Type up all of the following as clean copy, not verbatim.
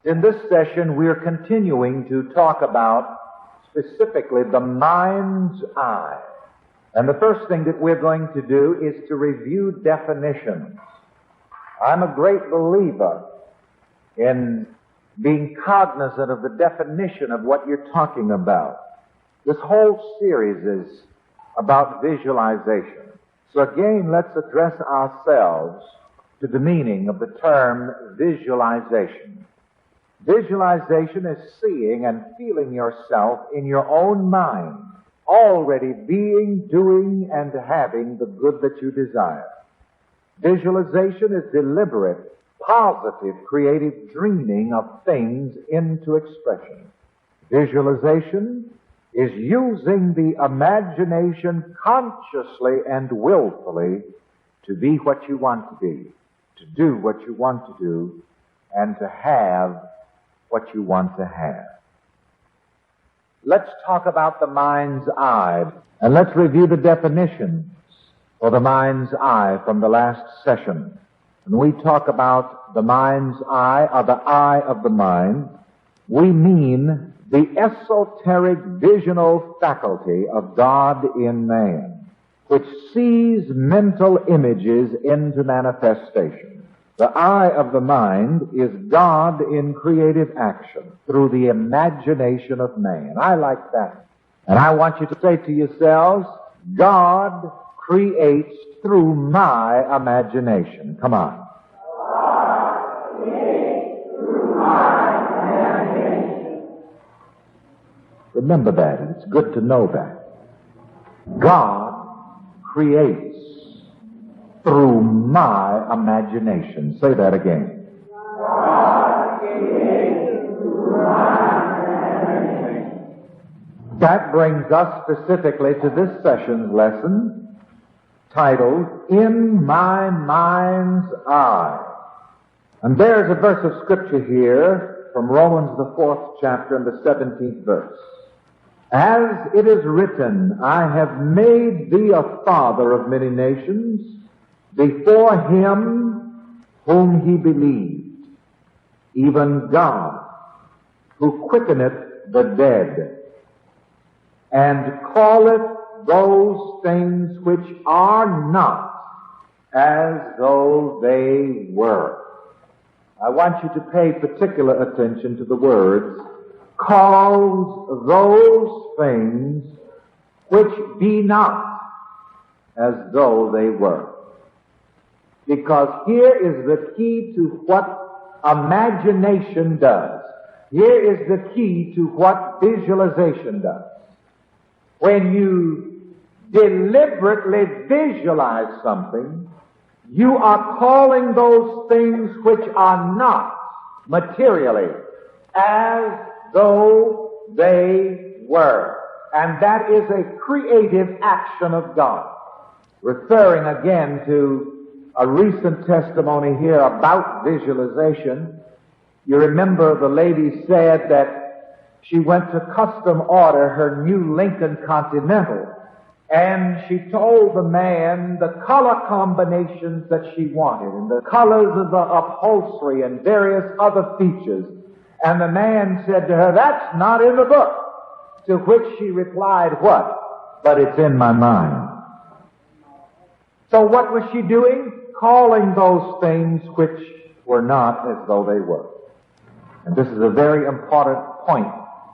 In this session, we're continuing to talk about specifically the mind's eye. And the first thing that we're going to do is to review definitions. I'm a great believer in being cognizant of the definition of what you're talking about. This whole series is about visualization. So again, let's address ourselves to the meaning of the term visualization. Visualization is seeing and feeling yourself in your own mind, already being, doing, and having the good that you desire. Visualization is deliberate, positive, creative dreaming of things into expression. Visualization is using the imagination consciously and willfully to be what you want to be, to do what you want to do, and to have what you want to have. Let's talk about the mind's eye, and let's review the definitions for the mind's eye from the last session. When we talk about the mind's eye, or the eye of the mind, we mean the esoteric visional faculty of God in man, which sees mental images into manifestation. The eye of the mind is God in creative action through the imagination of man. I like that. And I want you to say to yourselves, God creates through my imagination. Come on. God creates through my imagination. Remember that. It's good to know that. God creates through my imagination. Say that again. God creates through my imagination. That brings us specifically to this session's lesson titled, In My Mind's Eye. And there's a verse of Scripture here from Romans the 4th chapter and the 17th verse. As it is written, I have made thee a father of many nations, before him whom he believed, even God, who quickeneth the dead, and calleth those things which are not as though they were. I want you to pay particular attention to the words, calls those things which be not as though they were. Because here is the key to what imagination does. Here is the key to what visualization does. When you deliberately visualize something, you are calling those things which are not materially as though they were. And that is a creative action of God. Referring again to a recent testimony here about visualization, you remember the lady said that she went to custom order her new Lincoln Continental, and she told the man the color combinations that she wanted, and the colors of the upholstery and various other features. And the man said to her, that's not in the book. To which she replied, what? But it's in my mind. So what was she doing? Calling those things which were not as though they were. And this is a very important point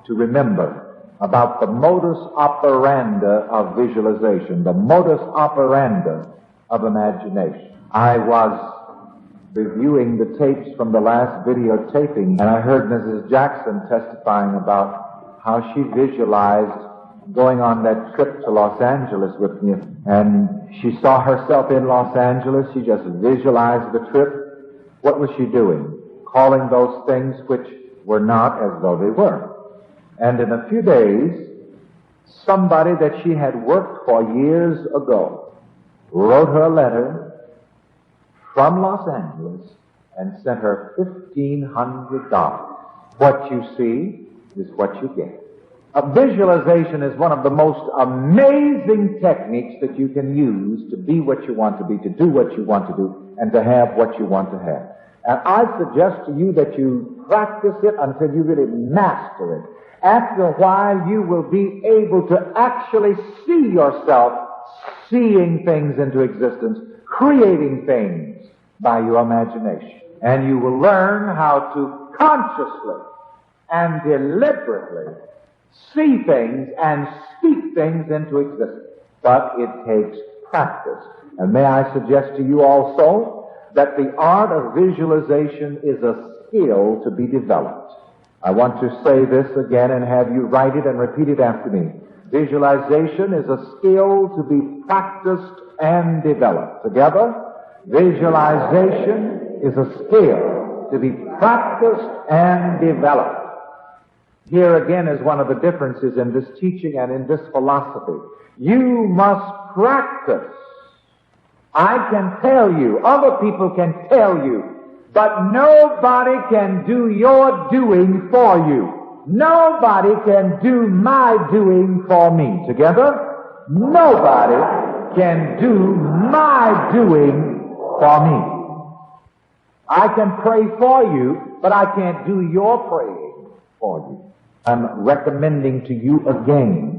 to remember about the modus operandi of visualization, the modus operandi of imagination. I was reviewing the tapes from the last videotaping, and I heard Mrs. Jackson testifying about how she visualized going on that trip to Los Angeles with me, and she saw herself in Los Angeles. She just visualized the trip. What was she doing? Calling those things which were not as though they were. And in a few days, somebody that she had worked for years ago wrote her a letter from Los Angeles and sent her $1,500. What you see is what you get. A visualization is one of the most amazing techniques that you can use to be what you want to be, to do what you want to do, and to have what you want to have. And I suggest to you that you practice it until you really master it. After a while, you will be able to actually see yourself seeing things into existence, creating things by your imagination. And you will learn how to consciously and deliberately see things and speak things into existence. But it takes practice. And may I suggest to you also that the art of visualization is a skill to be developed. I want to say this again and have you write it and repeat it after me. Visualization is a skill to be practiced and developed. Together, visualization is a skill to be practiced and developed. Here again is one of the differences in this teaching and in this philosophy. You must practice. I can tell you, other people can tell you, but nobody can do your doing for you. Nobody can do my doing for me. Together? Nobody can do my doing for me. I can pray for you, but I can't do your praying for you. I'm recommending to you again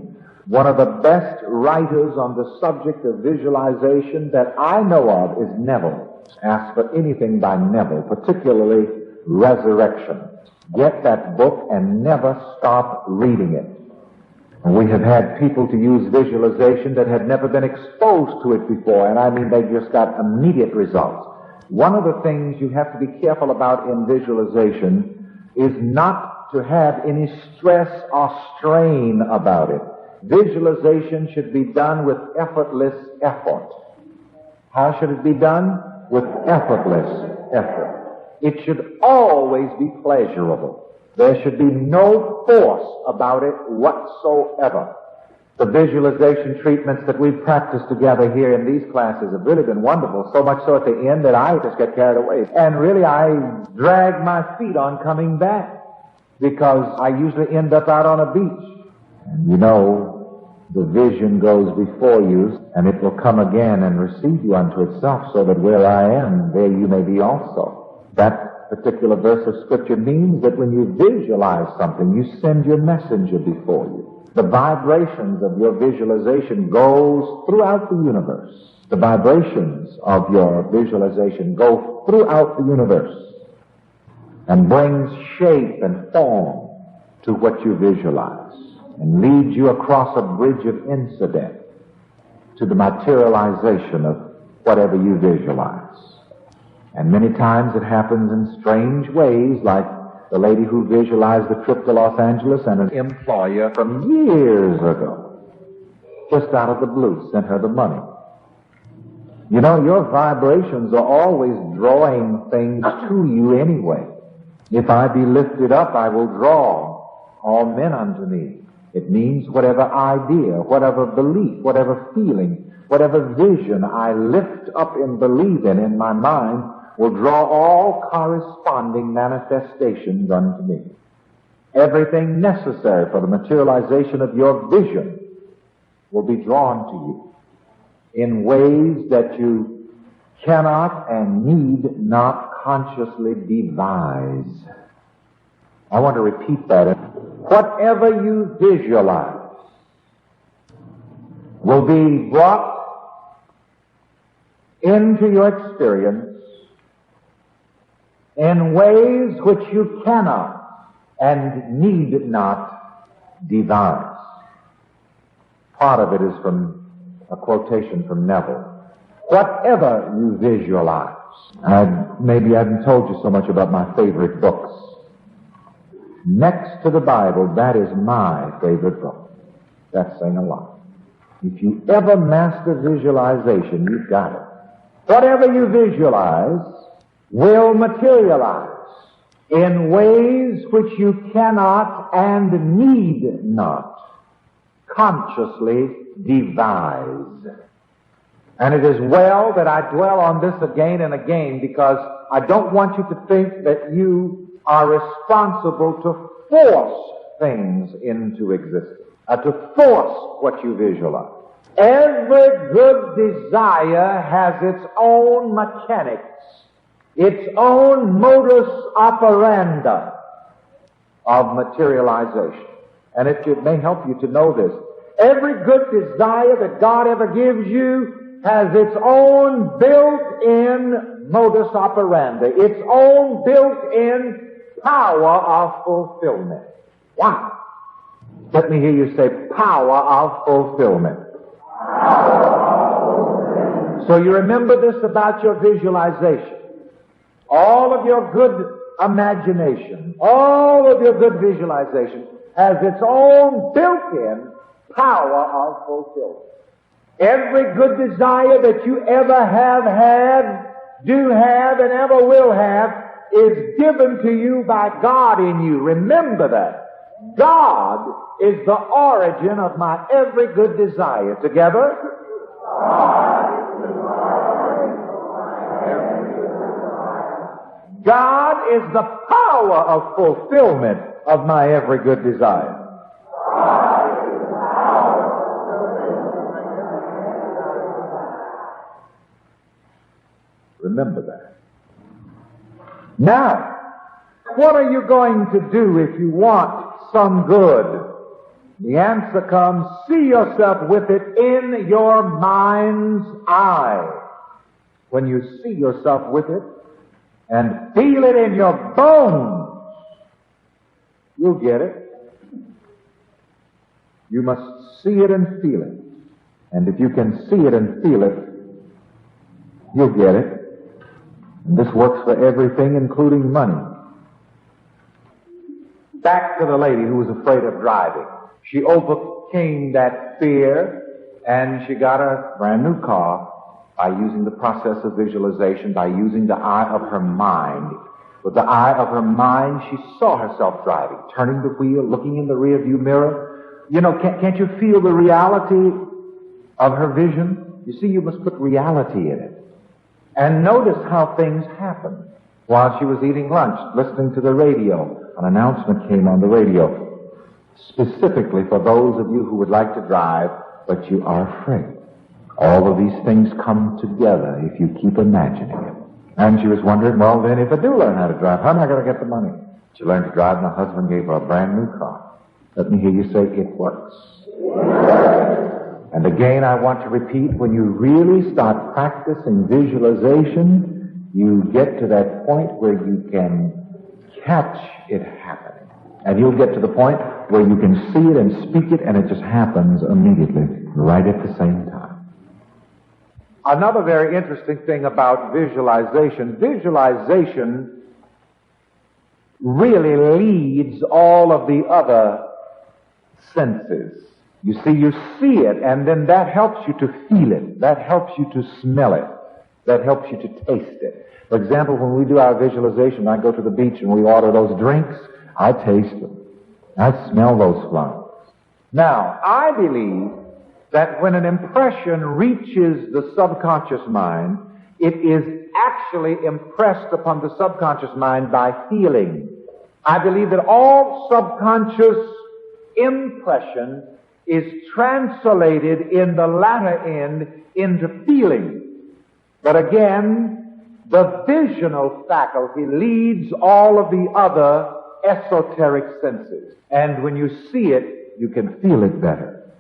one of the best writers on the subject of visualization that I know of is Neville. Ask for anything by Neville, particularly Resurrection. Get that book and never stop reading it. And we have had people to use visualization that had never been exposed to it before, and I mean they just got immediate results. One of the things you have to be careful about in visualization is not to have any stress or strain about it. Visualization should be done with effortless effort. How should it be done? With effortless effort. It should always be pleasurable. There should be no force about it whatsoever. The visualization treatments that we've practiced together here in these classes have really been wonderful, so much so at the end that I just get carried away. And really I drag my feet on coming back because I usually end up out on a beach. And you know, the vision goes before you, and it will come again and receive you unto itself, so that where I am, there you may be also. That particular verse of Scripture means that when you visualize something, you send your messenger before you. The vibrations of your visualization goes throughout the universe. The vibrations of your visualization go throughout the universe and brings shape and form to what you visualize, and leads you across a bridge of incident to the materialization of whatever you visualize. And many times it happens in strange ways, like the lady who visualized the trip to Los Angeles, and an employer from years ago, just out of the blue, sent her the money. You know, your vibrations are always drawing things to you anyway. If I be lifted up, I will draw all men unto me. It means whatever idea, whatever belief, whatever feeling, whatever vision I lift up and believe in my mind will draw all corresponding manifestations unto me. Everything necessary for the materialization of your vision will be drawn to you in ways that you cannot and need not consciously devise. I want to repeat that. Whatever you visualize will be brought into your experience in ways which you cannot and need not devise. Part of it is from a quotation from Neville. Whatever you visualize. Maybe I haven't told you so much about my favorite books. Next to the Bible, that is my favorite book. That's saying a lot. If you ever master visualization, you've got it. Whatever you visualize will materialize in ways which you cannot and need not consciously devise. And it is well that I dwell on this again and again, because I don't want you to think that you are responsible to force things into existence, to force what you visualize. Every good desire has its own mechanics. its own modus operandi of materialization. And it may help you to know this. Every good desire that God ever gives you has its own built-in modus operandi, its own built-in power of fulfillment. Wow! Let me hear you say, power of fulfillment. So you remember this about your visualization. All of your good imagination, all of your good visualization has its own built-in power of fulfillment. Every good desire that you ever have had, do have, and ever will have is given to you by God in you. Remember that. God is the origin of my every good desire. Together? God is the power of fulfillment of my every good desire. Remember that. Now, what are you going to do if you want some good? The answer comes, see yourself with it in your mind's eye. When you see yourself with it and feel it in your bones, you'll get it. You must see it and feel it. And if you can see it and feel it, you'll get it. And this works for everything, including money. Back to the lady who was afraid of driving. She overcame that fear, and she got a brand new car by using the process of visualization, by using the eye of her mind. With the eye of her mind, she saw herself driving, turning the wheel, looking in the rearview mirror. You know, can't you feel the reality of her vision? You see, you must put reality in it. And notice how things happen. While she was eating lunch, listening to the radio, an announcement came on the radio, specifically for those of you who would like to drive, but you are afraid. All of these things come together if you keep imagining it. And she was wondering, well, then if I do learn how to drive, how am I going to get the money? She learned to drive, and her husband gave her a brand new car. Let me hear you say, it works. And again, I want to repeat, when you really start practicing visualization, you get to that point where you can catch it happening. And you'll get to the point where you can see it and speak it, and it just happens immediately, right at the same time. Another very interesting thing about visualization really leads all of the other senses. You see it, and then that helps you to feel it. That helps you to smell it. That helps you to taste it. For example, when we do our visualization, I go to the beach and we order those drinks, I taste them. I smell those flowers. Now, I believe that when an impression reaches the subconscious mind, it is actually impressed upon the subconscious mind by feeling. I believe that all subconscious impression is translated in the latter end into feeling. But again, the visional faculty leads all of the other esoteric senses. And when you see it, you can feel it better.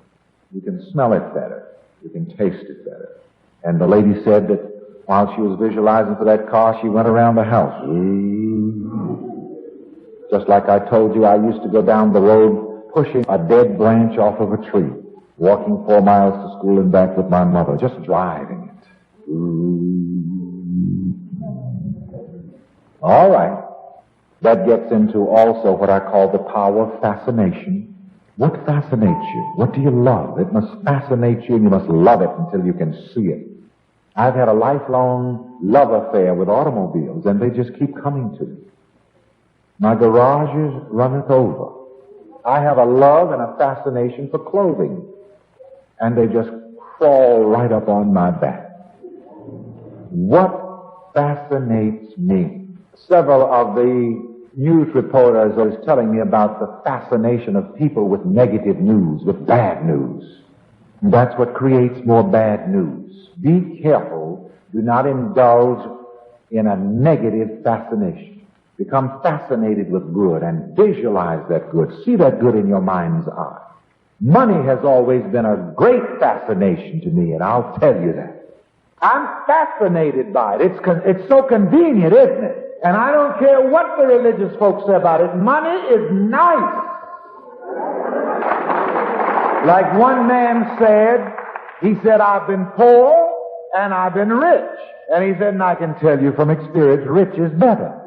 You can smell it better. You can taste it better. And the lady said that while she was visualizing for that car, she went around the house. Just like I told you, I used to go down the road pushing a dead branch off of a tree, walking 4 miles to school and back with my mother, just driving it. All right. That gets into also what I call the power of fascination. What fascinates you? What do you love? It must fascinate you, and you must love it until you can see it. I've had a lifelong love affair with automobiles, and they just keep coming to me. My garage is runneth over. I have a love and a fascination for clothing, and they just crawl right up on my back. What fascinates me? Several of the news reporters are telling me about the fascination of people with negative news, with bad news. And that's what creates more bad news. Be careful. Do not indulge in a negative fascination. Become fascinated with good and visualize that good. See that good in your mind's eye. Money has always been a great fascination to me, and I'll tell you that. I'm fascinated by it. It's so convenient, isn't it? And I don't care what the religious folks say about it. Money is nice. Like one man said, he said, I've been poor and I've been rich. And he said, and I can tell you from experience, rich is better.